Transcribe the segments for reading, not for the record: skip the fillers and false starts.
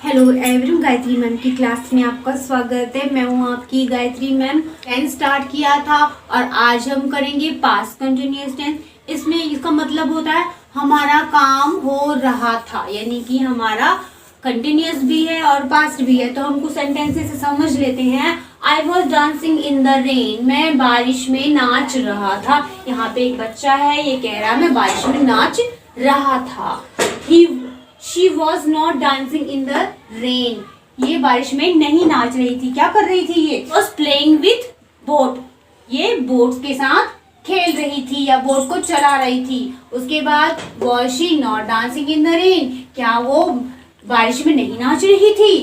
Hello everyone, Gayatri ma'am की class में आपका स्वागत है। मैं हूँ आपकी गायत्री मैम। टेंस स्टार्ट किया था और आज हम करेंगे पास्ट कंटिन्यूअस टेंस। इसमें इसका मतलब होता है हमारा काम हो रहा था, यानी कि हमारा कंटिन्यूअस भी है और पास्ट भी है। तो हम कुछ सेंटेंसेस से समझ लेते हैं। I was dancing in the rain, मैं बारिश में नाच रहा था। यहाँ पे एक बच्चा है, ये कह रहा मैं बारिश में नाच रहा था। She was not dancing in the rain. ये बारिश में नहीं नाच रही थी। क्या कर रही थी? ये was playing with boat. ये बोट्स के साथ खेल रही थी या बोट को चला रही थी। उसके बाद was she not dancing in the rain? क्या वो बारिश में नहीं नाच रही थी?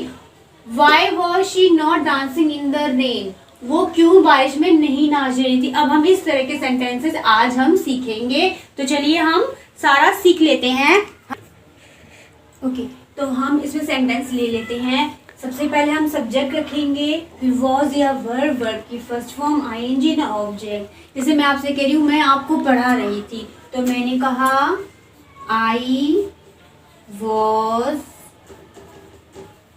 Why was she not dancing in the rain? वो क्यों बारिश में नहीं नाच रही थी? अब हम इस तरह के सेंटेंसेस आज हम सीखेंगे। तो चलिए हम सारा सीख लेते हैं। ओके, तो हम इसमें सेंटेंस ले लेते हैं। सबसे पहले हम सब्जेक्ट रखेंगे वॉज या वर्ब की फर्स्ट फॉर्म आईएनजी ना ऑब्जेक्ट। जैसे मैं आपसे कह रही हूँ मैं आपको पढ़ा रही थी, तो मैंने कहा आई वॉज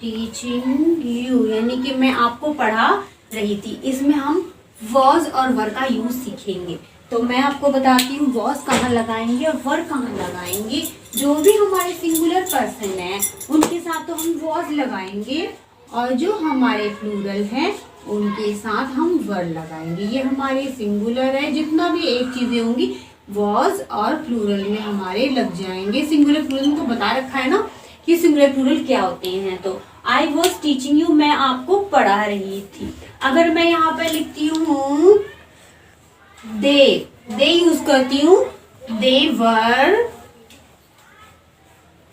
टीचिंग यू, यानी कि मैं आपको पढ़ा रही थी। इसमें हम वॉज और वर्ब का यूज सीखेंगे। तो मैं आपको बताती हूँ वॉज कहाँ लगाएंगे और वर्ब कहाँ लगाएंगे। जो भी हमारे सिंगुलर पर्सन है उनके साथ तो हम वॉज लगाएंगे और जो हमारे प्लूरल हैं उनके साथ हम वर्ब लगाएंगे। ये हमारे सिंगुलर है, जितना भी एक चीजें होंगी वॉज और प्लूरल में हमारे लग जाएंगे। सिंगुलर प्लूरल को बता रखा है ना कि सिंगुलर प्लूरल क्या होते हैं। तो आई वॉज टीचिंग यू, मैं आपको पढ़ा रही थी। अगर मैं यहाँ पे लिखती हूँ दे यूज करती हूँ, दे वर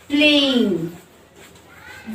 प्लेइंग,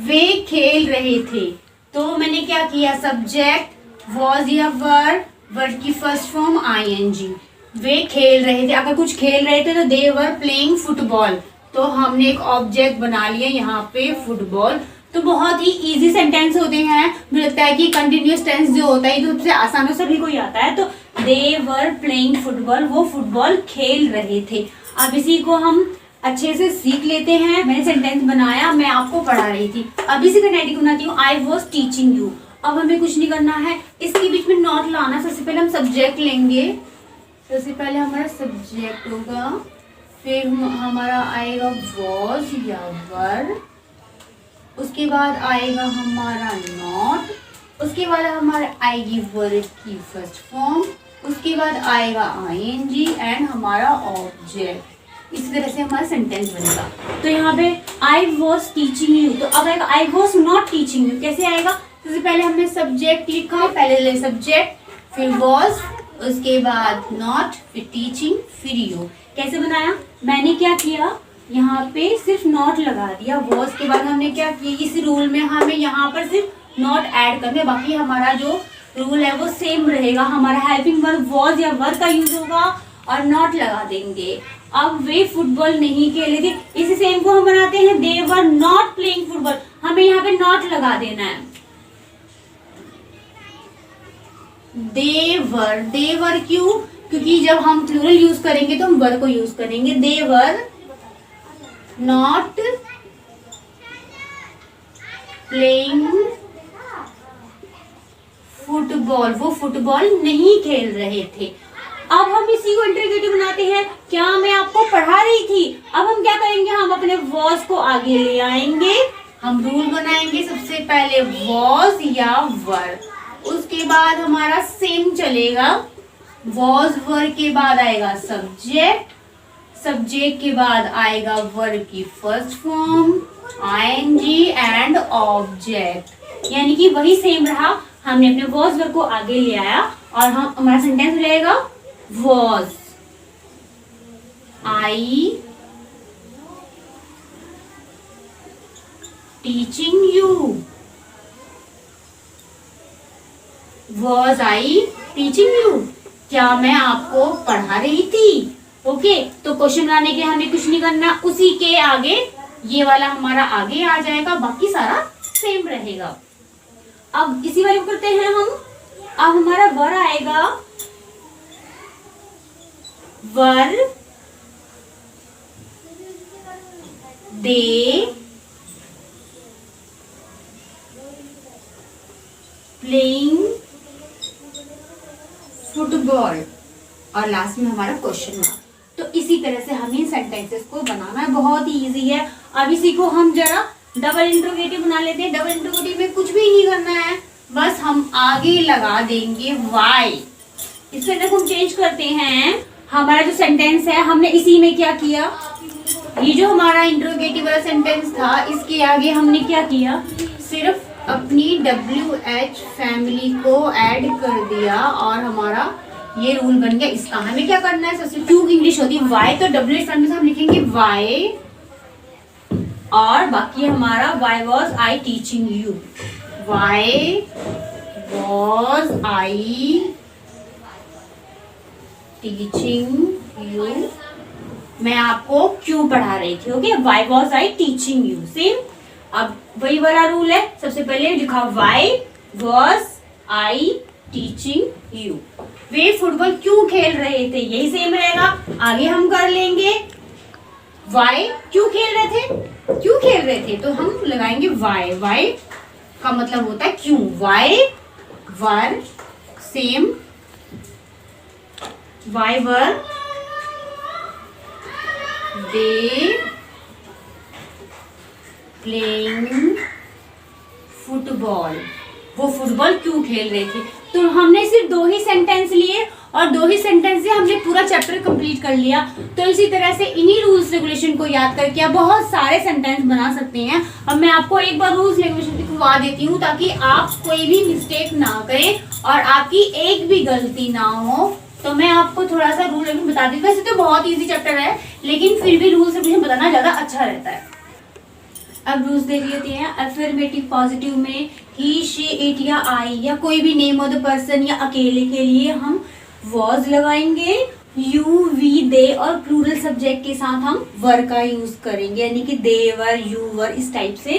वे खेल रहे थे। तो मैंने क्या किया, सब्जेक्ट वॉज या वर्ब की फर्स्ट फॉर्म आईएनजी। वे खेल रहे थे, अगर कुछ खेल रहे थे तो दे वर प्लेइंग फुटबॉल। तो हमने एक ऑब्जेक्ट बना लिया यहाँ पे फुटबॉल। तो बहुत ही इजी सेंटेंस होते हैं। मुझे लगता है कि कंटिन्यूअस टेंस जो होता है तो सबसे आसान सभी को ही आता है। तो दे वर प्लेइंग फुटबॉल, वो फुटबॉल खेल रहे थे। अब इसी को हम अच्छे से सीख लेते हैं। मैंने सेंटेंस बनाया, मैं आपको पढ़ा रही थी। अब इसी का नेगेटिव बनाती हूँ, आई वॉज टीचिंग यू। अब हमें कुछ नहीं करना है, इसके बीच में नॉट लाना। सबसे पहले हम सब्जेक्ट लेंगे। सबसे पहले हमारा सब्जेक्ट होगा, फिर हमारा आएगा वॉज या वर्ब, उसके बाद आएगा हमारा नॉट, उसके बाद हमारा आएगी वर्ब की फर्स्ट फॉर्म, उसके बाद आएगा आईएनजी एंड हमारा ऑब्जेक्ट। इसी तरह से हमारा सेंटेंस बनेगा। तो यहाँ पे आई वॉज टीचिंग यू, तो अब आएगा I was not teaching you. कैसे आएगा? सबसे पहले हमने सब्जेक्ट लिखा, पहले ले सब्जेक्ट, फिर वॉज, उसके बाद नॉट, फिर टीचिंग, फिर यू। कैसे बनाया? मैंने क्या किया, यहाँ पे सिर्फ नॉट लगा दिया। वॉज के बाद हमने क्या किया, इस रूल में हमें यहाँ पर सिर्फ नॉट ऐड करने, बाकी हमारा जो रूल है वो सेम रहेगा। हमारा हेल्पिंग वर्ब वॉज या वर्ब का यूज होगा और नॉट लगा देंगे। अब वे फुटबॉल नहीं खेले थे, इसी सेम को हम बनाते हैं दे वर नॉट प्लेइंग फुटबॉल। हमें यहाँ पे नॉट लगा देना है। देवर क्यों? क्योंकि जब हम प्लूरल यूज करेंगे तो हम वर्ब को यूज करेंगे। देवर नॉट प्लेइंग फुटबॉल, वो फुटबॉल नहीं खेल रहे थे। अब हम इसी को इंटरोगेटिव बनाते हैं, क्या मैं आपको पढ़ा रही थी। अब हम क्या करेंगे, हम अपने वॉज को आगे ले आएंगे। हम रूल बनाएंगे, सबसे पहले वॉज या वर्ब, उसके बाद हमारा सेम चलेगा। वॉज वर्ब के बाद आएगा सब्जेक्ट, सब्जेक्ट के बाद आएगा वर्ब की first form I N G and object. यानी कि वही सेम रहा, हमने अपने वॉज वर्ब को आगे ले आया और हम हमारा सेंटेंस रहेगा was I teaching you, was I teaching you, क्या मैं आपको पढ़ा रही थी। ओके, तो क्वेश्चन बनाने के लिए हमें कुछ नहीं करना, उसी के आगे ये वाला हमारा आगे आ जाएगा, बाकी सारा सेम रहेगा। अब इसी वाले को करते हैं हम। अब हमारा वर आएगा, वर दे प्लेइंग फुटबॉल और लास्ट में हमारा क्वेश्चन मार्क। तो इसी तरह से हमें सेंटेंसेस को बनाना है, बहुत ही इजी है। अब इसी को हम जरा डबल इंट्रोगेटिव बना लेते हैं। डबल इंट्रोगेटिव में कुछ भी नहीं करना है, बस हम आगे लगा देंगे वाई। इससे देखो हम चेंज करते हैं, हमारा जो सेंटेंस है हमने इसी में क्या किया, ये जो हमारा इंट्रोगेटिव वाला सेंटेंस था इसके आगे हमने क्या किया, सिर्फ अपनी WH फैमिली को ऐड कर दिया और हमारा ये रूल बन गया। इसका हमें क्या करना है, सबसे क्यों इंग्लिश होती है वाई, तो WH फैमिली से हम लिखेंगे वाई और बाकी हमारा why was I teaching you, why was I teaching you, मैं आपको क्यों पढ़ा रही थी। Okay, why was I teaching you, same. अब वही वाला रूल है, सबसे पहले लिखा why was I teaching you, way football क्यों खेल रहे थे, यही सेम रहेगा। आगे हम कर लेंगे वाई क्यों खेल रहे थे, क्यों खेल रहे थे तो हम लगाएंगे वाई, वाई का मतलब होता है क्यों, why were same, why were they playing football, वो फुटबॉल क्यों खेल रहे थे। तो हमने सिर्फ 2 ही सेंटेंस लिए और 2 ही सेंटेंस से हमने पूरा चैप्टर कंप्लीट कर लिया। तो इसी तरह से इन्हीं रूल्स रेगुलेशन को याद करके आप बहुत सारे सेंटेंस बना सकते हैं। अब मैं आपको एक बार रूल्स रेगुलेशन लिखवा देती हूँ ताकि आप कोई भी मिस्टेक ना करें और आपकी एक भी गलती ना हो। तो मैं आपको थोड़ा सा रूल रेगुलेशन बता दी, वैसे तो बहुत ईजी चैप्टर है लेकिन फिर भी रूल्स रेगुलेशन बताना ज्यादा अच्छा रहता है। अब रूल्स देख लेते हैं। अफर्मेटिव पॉजिटिव में ही, शी, इट या आई या कोई भी नेम ऑफ द पर्सन या अकेले के लिए हम वॉज लगाएंगे, यू, वी, दे और प्लूरल सब्जेक्ट के साथ हम वर का यूज करेंगे, यानी कि दे वर, यू वर, इस टाइप से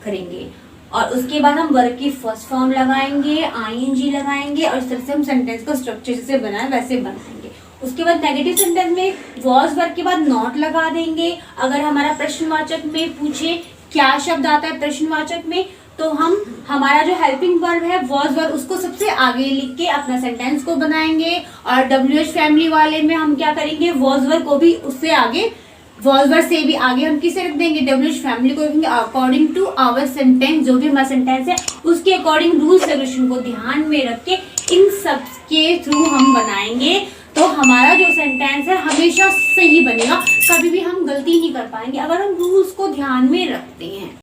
करेंगे। और उसके बाद हम वर्ब की फर्स्ट फॉर्म लगाएंगे, आईएनजी लगाएंगे और इस तरह से हम सेंटेंस का स्ट्रक्चर जैसे बनाए वैसे बनाएंगे। उसके बाद नेगेटिव सेंटेंस में वॉज वर्ब के बाद नॉट लगा देंगे। अगर हमारा प्रश्नवाचक में पूछे क्या शब्द आता है प्रश्नवाचक में, तो हम हमारा जो हेल्पिंग वर्ब है वॉज वर्ब उसको सबसे आगे लिख के अपना सेंटेंस को बनाएंगे। और WH फैमिली वाले में हम क्या करेंगे, वॉज वर्ब को भी उससे आगे, वॉज वर्ब से भी आगे हम किसे रख देंगे, WH फैमिली को रखेंगे अकॉर्डिंग टू आवर सेंटेंस। जो भी हमारा सेंटेंस है उसके अकॉर्डिंग रूल्स रेगुलेशन को ध्यान में रख के इन सब के थ्रू हम बनाएंगे। तो हमारा जो सेंटेंस है हमेशा सही बनेगा, कभी भी हम गलती नहीं कर पाएंगे अगर हम रूल्स को ध्यान में रखते हैं।